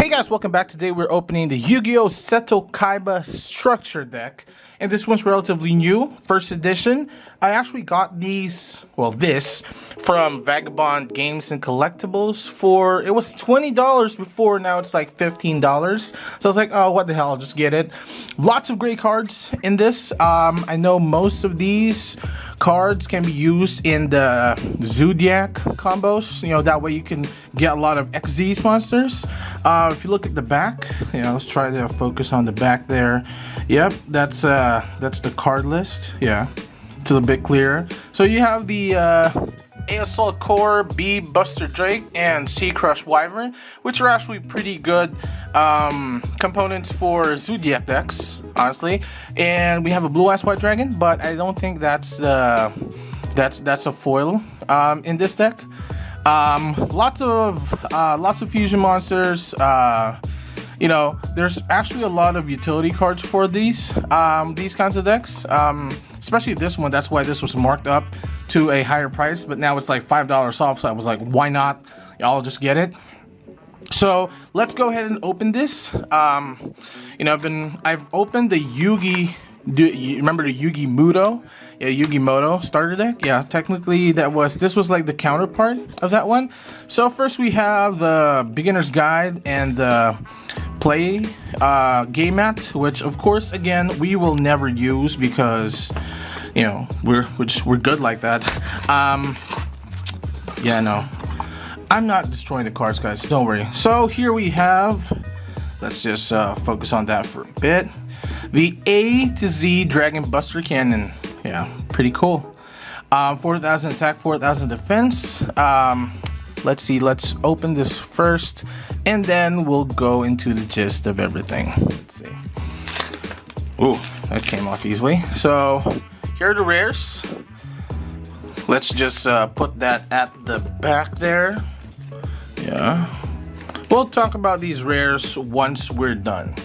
Hey guys, welcome back. Today we're opening the Yu-Gi-Oh! Seto KAIBA Structure Deck. And this one's relatively new, first edition. I actually got this from Vagabond Games and Collectibles for, it was $20 before, now it's like $15. So I was like, oh, what the hell, I'll just get it. Lots of great cards in this. I know most of these cards can be used in the Zoodiac combos. You know, that way you can get a lot of XZ monsters. If you look at the back, you know, let's try to focus on the back there. Yep, that's the card list. Yeah, it's a bit clearer. So you have the A Assault Core, B Buster Drake, and C Crush Wyvern, which are actually pretty good components for Zoodiac decks, honestly. And we have a Blue Eyes White Dragon, but I don't think that's a foil in this deck. Lots of fusion monsters. You know, there's actually a lot of utility cards for these kinds of decks, especially this one. That's why this was marked up to a higher price, but now it's like $5 off, so I was like, why not? I'll just get it. So let's go ahead and open this. You know, I've opened the Yugi. You remember the Yugi Muto? Yeah, Yugi Moto starter deck. Yeah, technically this was like the counterpart of that one. So first we have the beginner's guide and the play game mat, which of course again we will never use because, you know, we're good like that. Yeah, no, I'm not destroying the cards, guys, don't worry. So here we have, let's just focus on that for a bit, the A to Z Dragon Buster Cannon. Yeah, pretty cool. 4,000 attack, 4,000 defense. Let's see, let's open this first and then we'll go into the gist of everything. Let's see. Ooh, that came off easily. So here are the rares. Let's just put that at the back there. Yeah, we'll talk about these rares once we're done.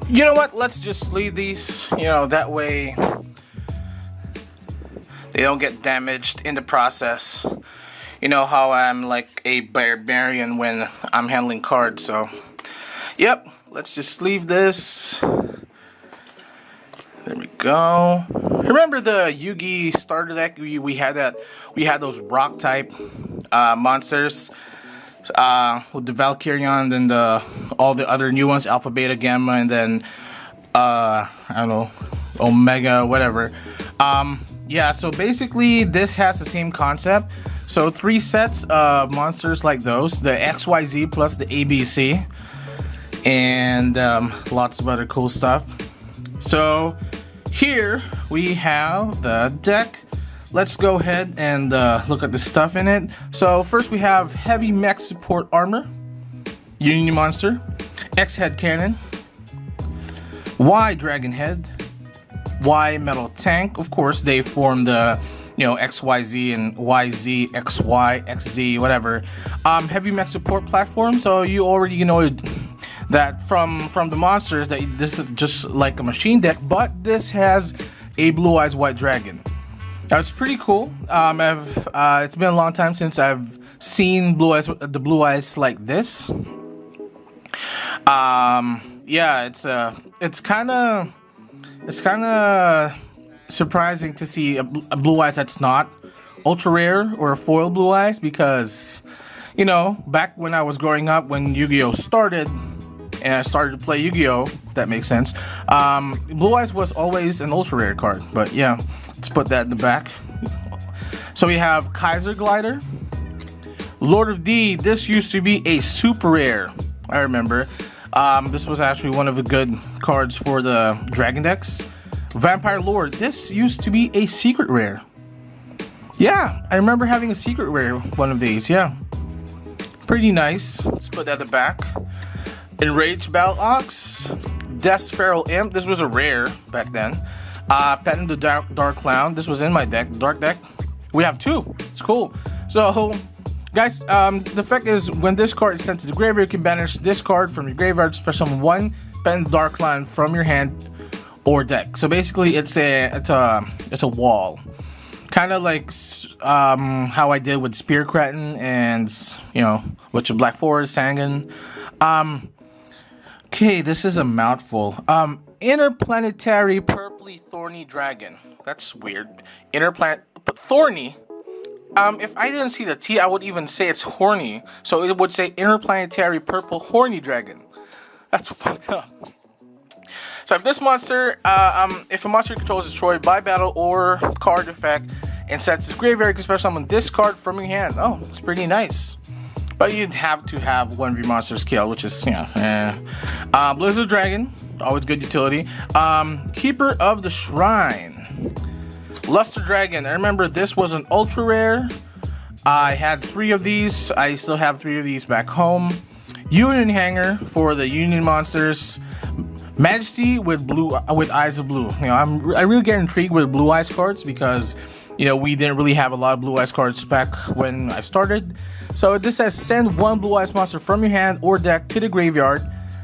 You know what, let's just leave these, you know, that way they don't get damaged in the process. You know how I'm like a barbarian when I'm handling cards, so yep, let's just leave this. There we go. Remember the Yugi starter deck? We had those rock type monsters with the Valkyrion and all the other new ones, Alpha, Beta, Gamma, and then I don't know, Omega, whatever. Yeah, so basically this has the same concept. So 3 sets of monsters like those, the XYZ plus the ABC, and lots of other cool stuff. So here we have the deck. Let's go ahead and look at the stuff in it. So first we have Heavy Mech Support Armor, Union Monster, X Head Cannon, Y Dragon Head, Y Metal Tank. Of course, they form the, you know, XYZ and YZ, XY, XZ, whatever. Heavy Mech Support Platform. So you already know that from the monsters that this is just like a machine deck, but this has a Blue Eyes White Dragon. Now it's pretty cool. It's been a long time since I've seen the Blue Eyes like this. Yeah, it's kind of surprising to see a Blue Eyes that's not ultra rare or a foil Blue Eyes, because, you know, back when I was growing up, when Yu-Gi-Oh started and I started to play Yu-Gi-Oh, if that makes sense, Blue Eyes was always an ultra rare card. But yeah, let's put that in the back. So we have Kaiser Glider, Lord of D. This used to be a super rare, I remember. This was actually one of the good cards for the Dragon decks. Vampire Lord. This used to be a secret rare. Yeah, I remember having a secret rare one of these. Yeah, pretty nice. Let's put that at the back. Enraged Battle Ox, Death's Feral Imp. This was a rare back then. Patent the Dark Clown. This was in my deck, Dark deck. We have 2. It's cool. So, guys, the fact is, when this card is sent to the graveyard, you can banish this card from your graveyard, special summon 1 Patent Dark Clown from your hand or deck. So basically, it's a wall, kind of like how I did with Spear Kraken and, you know, with your Black Forest, Sangan. Okay, this is a mouthful. Interplanetary purpley thorny dragon. That's weird. But thorny. If I didn't see the T, I would even say it's horny. So it would say interplanetary purple horny dragon. That's fucked up. So if this monster, if a monster you control is destroyed by battle or card effect and sets its graveyard, you can special summon this card from your hand. Oh, it's pretty nice. But you'd have to have one of your monsters killed, which is, Blizzard Dragon, always good utility. Keeper of the Shrine. Luster Dragon. I remember this was an ultra rare. I had 3 of these. I still have 3 of these back home. Union Hanger for the Union monsters. Majesty with Eyes of Blue. I really get intrigued with Blue Eyes cards because we didn't really have a lot of Blue Eyes cards back when I started. So this says send 1 Blue Eyes monster from your hand or deck to the graveyard.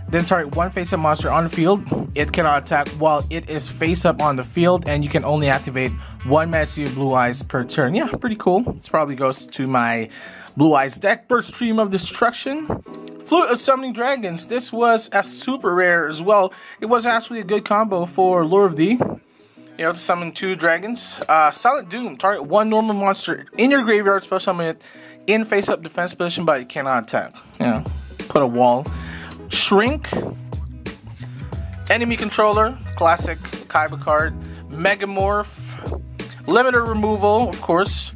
Then target 1 face-up monster on the field. It cannot attack while it is face-up on the field, and you can only activate 1 Majesty of Blue Eyes per turn. Yeah, pretty cool. This probably goes to my Blue Eyes deck. Burst Stream of Destruction. Flute of Summoning Dragons. This was a super rare as well. It was actually a good combo for Lure of D. To summon 2 dragons. Silent Doom. Target 1 normal monster in your graveyard. Special summon it in face-up defense position, but it cannot attack. Put a wall. Shrink. Enemy Controller. Classic KAIBA card. Megamorph. Limiter Removal, of course.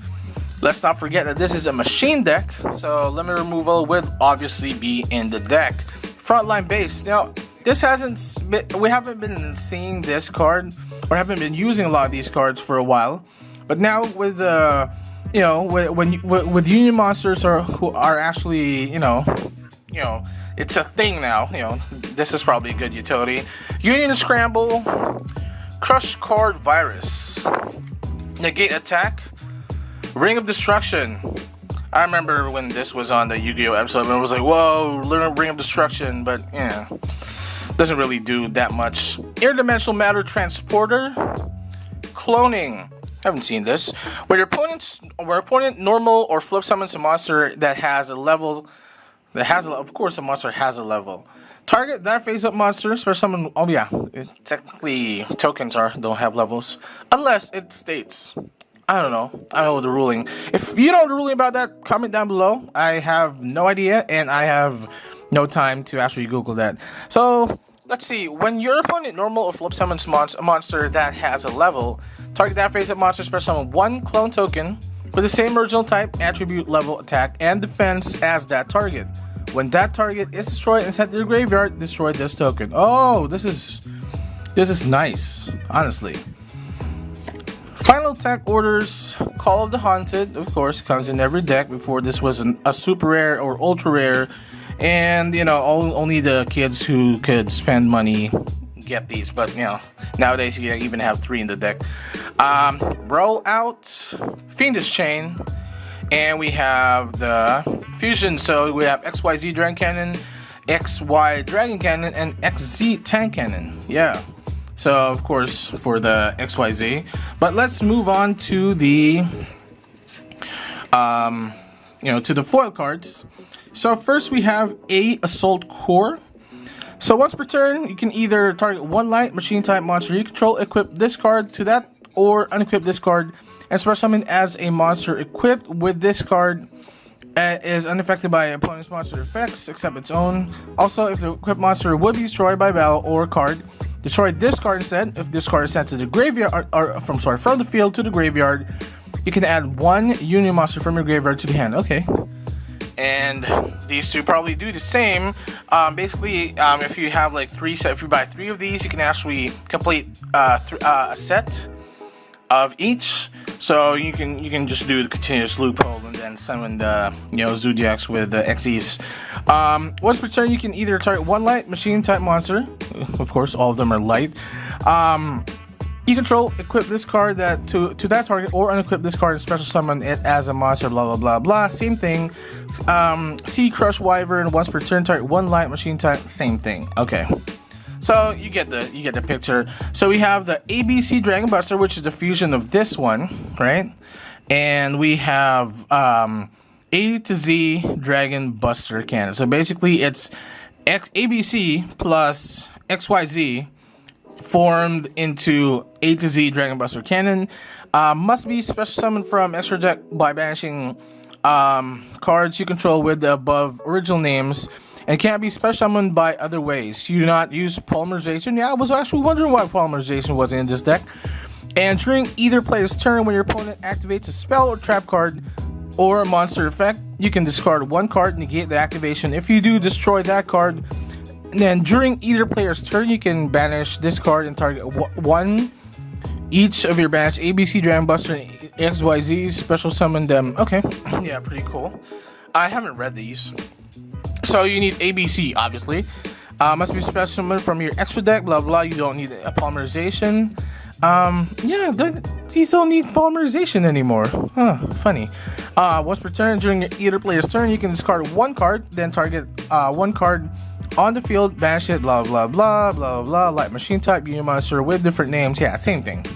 Let's not forget that this is a machine deck, so limiter removal would obviously be in the deck. Frontline Base. Now, we haven't been seeing this card, or haven't been using a lot of these cards for a while. But now with with Union monsters who are actually it's a thing now. This is probably a good utility. Union Scramble. Crush Card Virus. Negate attack. Ring of Destruction. I remember when this was on the Yu-Gi-Oh episode and it was like, whoa, Ring of Destruction, but doesn't really do that much. Interdimensional Matter Transporter. Cloning. Haven't seen this. Where your opponent normal or flip summons a monster that has a level, of course a monster has a level. Target that face-up monster, special summon. Oh yeah, technically tokens don't have levels unless it states. I don't know the ruling. If you know the ruling about that, comment down below. I have no idea, and I have no time to actually Google that. So, let's see. When your opponent normal or flip summons a monster that has a level, target that face-up monster, special summon 1 clone token with the same original type, attribute, level, attack, and defense as that target. When that target is destroyed and sent to the graveyard, destroy this token. Oh, this is nice, honestly. Final Attack Orders, Call of the Haunted, of course, comes in every deck. Before this was a super rare or ultra rare, and only the kids who could spend money get these. But nowadays you even have 3 in the deck. Roll Out, Fiendish Chain, and we have the fusion. So we have XYZ Dragon Cannon, XY Dragon Cannon, and XZ Tank Cannon. Yeah. So, of course, for the XYZ. But let's move on to the, to the foil cards. So, first we have a Assault Core. So, once per turn, you can either target 1 light machine type monster you control, equip this card to that, or unequip this card, and special summon as a monster equipped with this card is unaffected by opponent's monster effects, except its own. Also, if the equipped monster would be destroyed by battle or card, destroy this card instead. If this card is sent to the graveyard, from the field to the graveyard, you can add 1 Union monster from your graveyard to the hand. Okay. And these two probably do the same. Basically, if you have like if you buy 3 of these, you can actually complete a set of each. So you can just do the continuous loophole and then summon the Zoodiacs with the XEs. Once per turn, you can either target 1 light machine type monster. Of course, all of them are light. You control, equip this card to that target, or unequip this card and special summon it as a monster. Blah blah blah blah. Same thing. Sea Crush Wyvern. Once per turn, target 1 light machine type. Same thing. Okay. So you get the picture. So we have the ABC Dragon Buster, which is the fusion of this one, right? And we have A to Z Dragon Buster Cannon. So basically, it's ABC plus XYZ formed into A to Z Dragon Buster Cannon. Must be special summoned from extra deck by banishing cards you control with the above original names, and can't be special summoned by other ways. You do not use polymerization. Yeah, I was actually wondering why polymerization wasn't in this deck. And during either player's turn, when your opponent activates a spell or trap card or a monster effect, you can discard one card, negate the activation. If you do, destroy that card. And then during either player's turn, you can banish this card and target one each of your banished ABC, Dragon Buster, and XYZ. Special summon them. Okay, yeah, pretty cool. I haven't read these. So you need ABC, obviously. Must be special summoned from your extra deck, blah blah. You don't need a polymerization. Yeah, these don't need polymerization anymore. Huh, funny. Once per turn, during either player's turn, you can discard one card, then target one card on the field, banish it, blah blah blah blah blah. Like machine type, unit monster with different names. Yeah, same thing.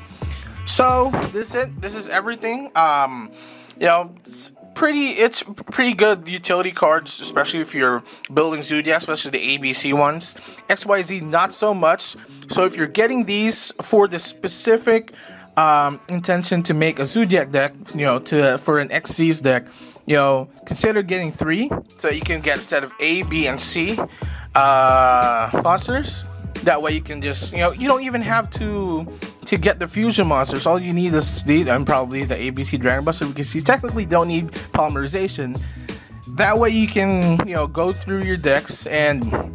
So this is it. This is everything. You know, it's pretty good utility cards, especially if you're building Zoodiac, especially the ABC ones. XYZ not so much. So if you're getting these for the specific intention to make a Zoodiac deck, you know, for an XC's deck, you know, consider getting 3, so you can get instead of A, B, and C monsters. That way you can just, you know, you don't even have to get the fusion monsters. All you need is and probably the ABC Dragon Buster, because these technically don't need polymerization. That way you can, you know, go through your decks, and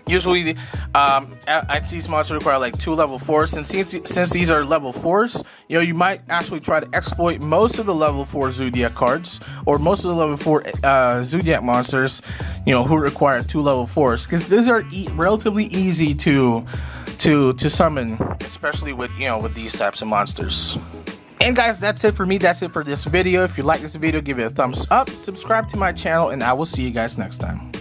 usually these monsters require like 2 level 4s, and since these are level 4s, you know, you might actually try to exploit most of the level 4 Zoodiac cards, or most of the level 4 Zoodiac monsters, you know, who require 2 level 4s, because these are relatively easy to summon, especially with, you know, with these types of monsters. And guys, that's it for me. That's it for this video. If you like this video, give it a thumbs up, subscribe to my channel, and I will see you guys next time.